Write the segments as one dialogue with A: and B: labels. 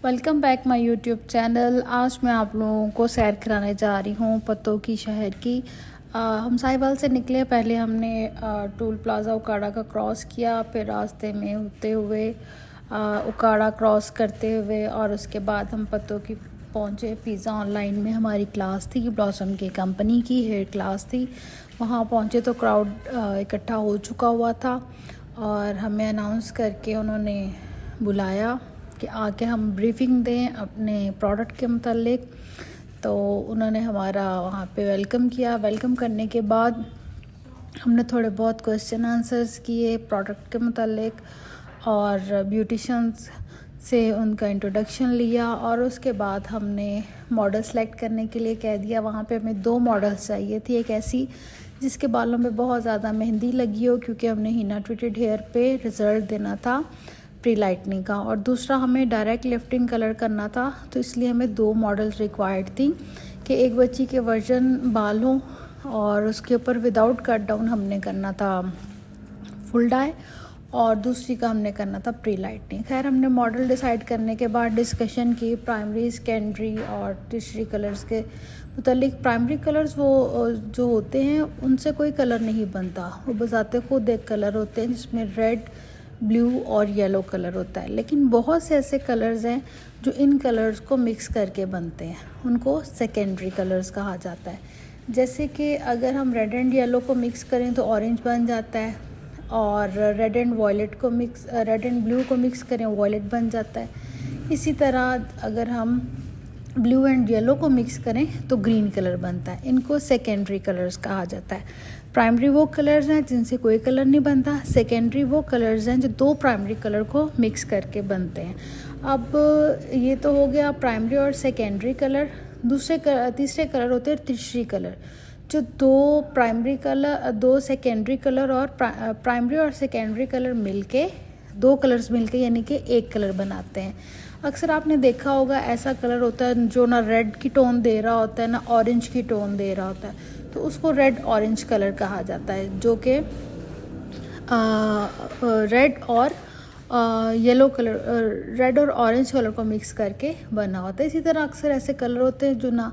A: Welcome back my YouTube channel. आज मैं आप लोगों को सैर कराने जा रही हूँ पत्तों की शहर की। हम साहिवाल से निकले। पहले हमने टोल प्लाज़ा उकाड़ा का क्रॉस किया, फिर रास्ते में होते हुए उकाड़ा क्रॉस करते हुए और उसके बाद हम पत्तों की पहुँचे। पिज़्ज़ा ऑनलाइन में हमारी क्लास थी, ब्लॉसम की कंपनी की हेयर क्लास थी। वहाँ पहुँचे तो क्राउड इकट्ठा हो चुका हुआ था और हमें अनाउंस करके उन्होंने बुलाया कि आके हम ब्रीफिंग दें अपने प्रोडक्ट के मुतालिक। तो उन्होंने हमारा वहाँ पे वेलकम किया। वेलकम करने के बाद हमने थोड़े बहुत क्वेश्चन आंसर्स किए प्रोडक्ट के मुतालिक और ब्यूटिशंस से उनका इंट्रोडक्शन लिया और उसके बाद हमने मॉडल सेलेक्ट करने के लिए कह दिया। वहाँ पे हमें 2 मॉडल्स चाहिए थी, एक ऐसी जिसके बालों में बहुत ज़्यादा मेहंदी लगी हो क्योंकि हमने हीना ट्रीटेड हेयर पे रिज़ल्ट देना था प्री लाइटनिंग का, और दूसरा हमें डायरेक्ट लिफ्टिंग कलर करना था। तो इसलिए हमें 2 मॉडल्स रिक्वायर्ड थी कि एक बच्ची के वर्जन बाल हों और उसके ऊपर विदाउट कट डाउन हमने करना था फुल डाई और दूसरी का हमने करना था प्री लाइटनिंग। खैर हमने मॉडल डिसाइड करने के बाद डिस्कशन की प्राइमरी, सेकेंडरी और टिशरी कलर्स के मुतालिक। प्राइमरी कलर्स वो जो होते हैं उनसे कोई कलर नहीं बनता, वो बजाते खुद एक कलर होते हैं जिसमें रेड, ब्लू और येलो कलर होता है। लेकिन बहुत से ऐसे कलर्स हैं जो इन कलर्स को मिक्स करके बनते हैं, उनको सेकेंडरी कलर्स कहा जाता है। जैसे कि अगर हम रेड एंड येलो को मिक्स करें तो ऑरेंज बन जाता है, और रेड एंड ब्लू को मिक्स करें वॉयलेट बन जाता है। इसी तरह अगर हम ब्लू एंड येलो को मिक्स करें तो ग्रीन कलर बनता है। इनको सेकेंडरी कलर्स कहा जाता है। प्राइमरी वो कलर्स हैं जिनसे कोई कलर नहीं बनता, सेकेंडरी वो कलर्स हैं जो 2 प्राइमरी कलर को मिक्स करके बनते हैं। अब ये तो हो गया प्राइमरी और सेकेंडरी कलर। तीसरे कलर होते हैं टिशरी कलर, जो 2 सेकेंडरी कलर और प्राइमरी और सेकेंडरी कलर मिलके 2 कलर्स मिलके यानी कि एक कलर बनाते हैं। अक्सर आपने देखा होगा ऐसा कलर होता है जो ना रेड की टोन दे रहा होता है ना ऑरेंज की टोन दे रहा होता है, तो उसको रेड ऑरेंज कलर कहा जाता है, जो कि रेड और येलो कलर, रेड और ऑरेंज कलर को मिक्स करके बना होता है। इसी तरह अक्सर ऐसे कलर होते हैं जो ना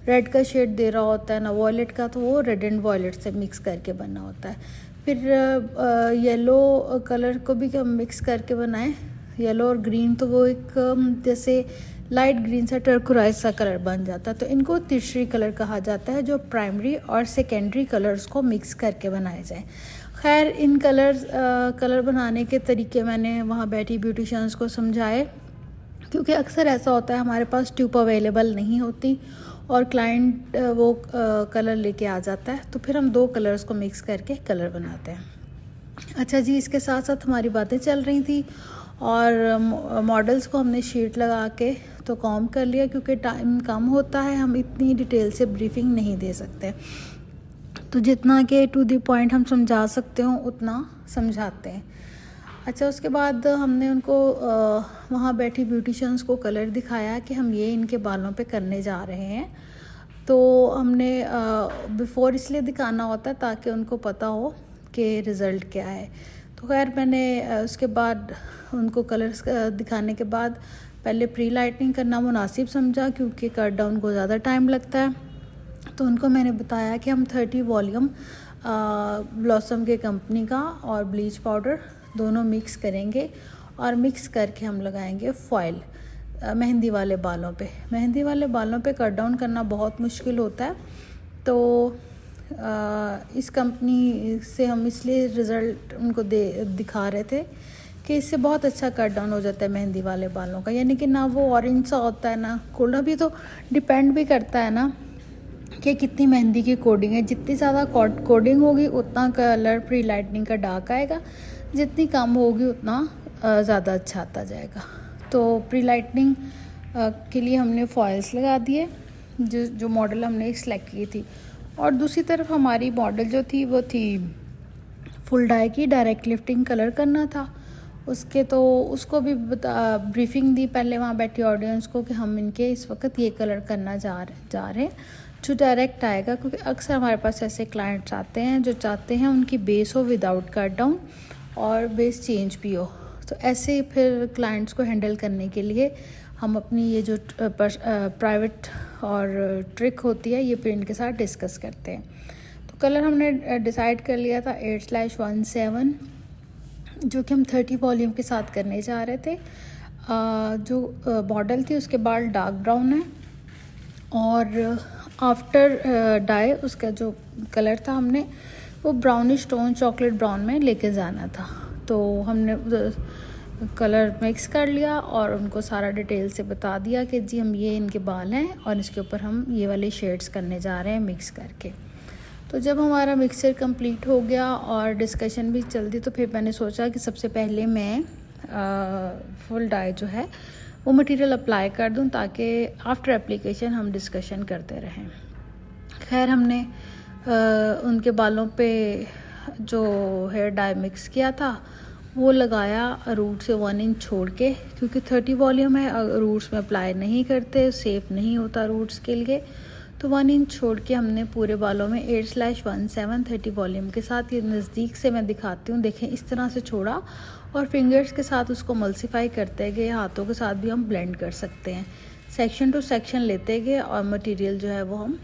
A: रेड का शेड दे रहा होता है ना वॉयलेट का, तो वो रेड एंड वॉयलेट से मिक्स करके बना होता है। फिर येलो कलर को भी हम मिक्स करके बनाएं, येलो और ग्रीन, तो वो एक जैसे लाइट ग्रीन सा टर्कुराइज सा कलर बन जाता है। तो इनको टिशरी कलर कहा जाता है, जो प्राइमरी और सेकेंडरी कलर्स को मिक्स करके बनाए जाएं। खैर इन कलर बनाने के तरीके मैंने वहाँ बैठी ब्यूटिशियंस को समझाए, क्योंकि अक्सर ऐसा होता है हमारे पास ट्यूब अवेलेबल नहीं होती और क्लाइंट वो कलर लेके आ जाता है, तो फिर हम 2 कलर्स को मिक्स करके कलर बनाते हैं। अच्छा जी, इसके साथ साथ हमारी बातें चल रही थी और मॉडल्स को हमने शीट लगा के तो कॉम कर लिया, क्योंकि टाइम कम होता है, हम इतनी डिटेल से ब्रीफिंग नहीं दे सकते। तो जितना कि टू द पॉइंट हम समझा सकते हो उतना समझाते हैं। अच्छा, उसके बाद हमने उनको वहाँ बैठी ब्यूटिशियंस को कलर दिखाया कि हम ये इनके बालों पे करने जा रहे हैं। तो हमने बिफ़ोर इसलिए दिखाना होता है ताकि उनको पता हो कि रिज़ल्ट क्या है। तो खैर मैंने उसके बाद उनको कलर्स दिखाने के बाद पहले प्री लाइटनिंग करना मुनासिब समझा, क्योंकि कट डाउन को ज़्यादा टाइम लगता है। तो उनको मैंने बताया कि हम 30 वॉल्यूम ब्लॉसम के कंपनी का और ब्लीच पाउडर दोनों मिक्स करेंगे और मिक्स करके हम लगाएंगे फॉयल मेहंदी वाले बालों पे। मेहंदी वाले बालों पे कट डाउन करना बहुत मुश्किल होता है, तो इस कंपनी से हम इसलिए रिज़ल्ट उनको दिखा रहे थे कि इससे बहुत अच्छा कट डाउन हो जाता है मेहंदी वाले बालों का। यानी कि ना वो ऑरेंज सा होता है ना गोल्ड। अभी तो डिपेंड भी करता है ना कि कितनी मेहंदी की कोडिंग है। जितनी ज़्यादा कोडिंग होगी उतना कलर प्री लाइटनिंग का डार्क आएगा, जितनी कम होगी उतना ज़्यादा अच्छा आता जाएगा। तो प्री लाइटनिंग के लिए हमने फॉइल्स लगा दिए, जो मॉडल हमने सेलेक्ट की थी। और दूसरी तरफ हमारी मॉडल जो थी वो थी फुल डाई की, डायरेक्ट लिफ्टिंग कलर करना था उसके। तो उसको भी ब्रीफिंग दी पहले वहाँ बैठी ऑडियंस को कि हम इनके इस वक्त ये कलर करना जा रहे हैं जो डायरेक्ट आएगा, क्योंकि अक्सर हमारे पास ऐसे क्लाइंट्स आते हैं जो चाहते हैं उनकी बेस हो विदाउट कट डाउन और बेस चेंज भी हो। तो ऐसे ही फिर क्लाइंट्स को हैंडल करने के लिए हम अपनी ये जो प्राइवेट और ट्रिक होती है ये फिर इनके साथ डिस्कस करते हैं। तो कलर हमने डिसाइड कर लिया था 8/17 जो कि हम 30 वॉल्यूम के साथ करने जा रहे थे। जो मॉडल थी उसके बाल डार्क ब्राउन है और आफ्टर डाई उसका जो कलर था हमने वो ब्राउनिश टोन चॉकलेट ब्राउन में लेके जाना था। तो हमने कलर मिक्स कर लिया और उनको सारा डिटेल से बता दिया कि जी हम ये इनके बाल हैं और इसके ऊपर हम ये वाले शेड्स करने जा रहे हैं मिक्स करके। तो जब हमारा मिक्सचर कंप्लीट हो गया और डिस्कशन भी चल दी तो फिर मैंने सोचा कि सबसे पहले मैं फुल डाई जो है वो मटेरियल अप्लाई कर दूं ताकि आफ्टर एप्लीकेशन हम डिस्कशन करते रहें। खैर हमने उनके बालों पे जो हेयर डाई मिक्स किया था वो लगाया रूट से 1 इंच छोड़ के, क्योंकि 30 वॉल्यूम है, रूट्स में अप्लाई नहीं करते, सेफ नहीं होता रूट्स के लिए। तो 1 इंच छोड़ के हमने पूरे बालों में 8/17 30 वॉल्यूम के साथ, ये नज़दीक से मैं दिखाती हूँ, देखें इस तरह से छोड़ा और फिंगर्स के साथ उसको मल्सीफाई करते गए। हाथों के साथ भी हम ब्लेंड कर सकते हैं, सेक्शन टू सेक्शन लेते गए और मटेरियल जो है वो हम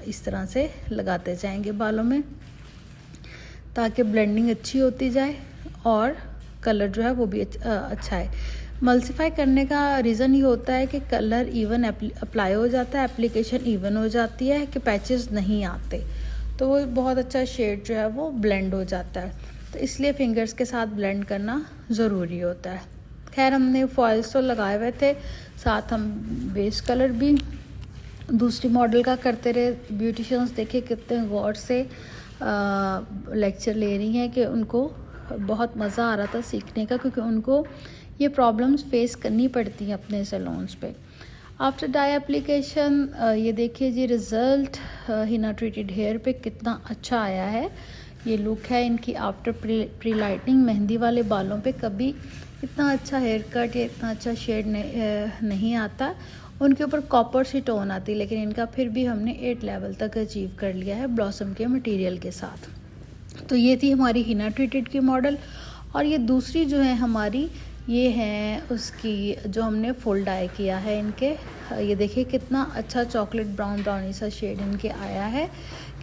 A: इस तरह से लगाते जाएंगे बालों में ताकि ब्लेंडिंग अच्छी होती जाए और कलर जो है वो भी अच्छा है। मल्सीफाई करने का रीज़न ये होता है कि कलर इवन अप्लाई हो जाता है, एप्लीकेशन इवन हो जाती है कि पैचेस नहीं आते, तो वो बहुत अच्छा शेड जो है वो ब्लेंड हो जाता है। तो इसलिए फिंगर्स के साथ ब्लेंड करना ज़रूरी होता है। खैर हमने फॉइल्स तो लगाए हुए थे, साथ हम बेस कलर भी दूसरी मॉडल का करते रहे। ब्यूटिशियंस देखे कितने गौर से लेक्चर ले रही हैं कि उनको बहुत मज़ा आ रहा था सीखने का, क्योंकि उनको ये प्रॉब्लम्स फेस करनी पड़ती हैं अपने सैलून्स पे। आफ्टर डाई एप्लीकेशन ये देखिए जी रिज़ल्ट हिना ट्रीटेड हेयर पे कितना अच्छा आया है। ये लुक है इनकी आफ्टर प्री लाइटनिंग। मेहंदी वाले बालों पे कभी इतना अच्छा हेयर कट या इतना अच्छा शेड नहीं आता, उनके ऊपर कॉपर सी टोन आती, लेकिन इनका फिर भी हमने 8 लेवल तक अचीव कर लिया है ब्लॉसम के मटेरियल के साथ। तो ये थी हमारी हिना ट्रीटेड की मॉडल। और ये दूसरी जो है हमारी, ये है उसकी जो हमने फुल डाई किया है इनके। ये देखिए कितना अच्छा चॉकलेट ब्राउनी सा शेड इनके आया है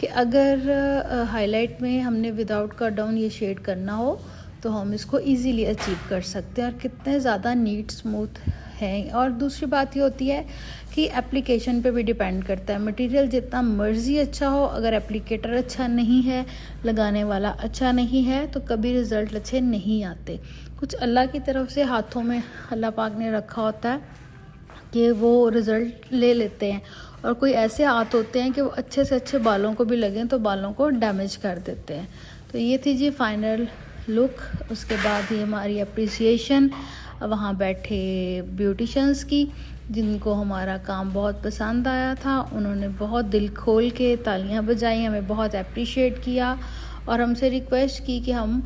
A: कि अगर हाईलाइट में हमने विदाउट कट डाउन ये शेड करना हो तो हम इसको इजीली अचीव कर सकते हैं और कितने ज़्यादा नीट स्मूथ हैं। और दूसरी बात ये होती है कि एप्लीकेशन पे भी डिपेंड करता है, मटेरियल जितना मर्ज़ी अच्छा हो, अगर एप्लीकेटर अच्छा नहीं है, लगाने वाला अच्छा नहीं है, तो कभी रिज़ल्ट अच्छे नहीं आते। कुछ अल्लाह की तरफ से हाथों में अल्लाह पाक ने रखा होता है कि वो रिज़ल्ट ले लेते हैं, और कोई ऐसे हाथ होते हैं कि वो अच्छे से अच्छे बालों को भी लगें तो बालों को डैमेज कर देते हैं। तो ये थी जी फाइनल लुक। उसके बाद ही हमारी अप्रिसिएशन वहाँ बैठे ब्यूटिशंस की, जिनको हमारा काम बहुत पसंद आया था। उन्होंने बहुत दिल खोल के तालियां बजाई, हमें बहुत अप्रिशिएट किया और हमसे रिक्वेस्ट की कि हम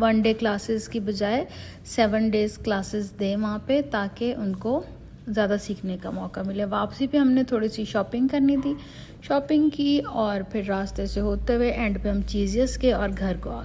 A: 1 डे क्लासेस की बजाय 7 डेज़ क्लासेस दें वहाँ पे, ताकि उनको ज़्यादा सीखने का मौका मिले। वापसी पे हमने थोड़ी सी शॉपिंग करनी थी, शॉपिंग की और फिर रास्ते से होते हुए एंड पे हम चीज़ेस के और घर को आ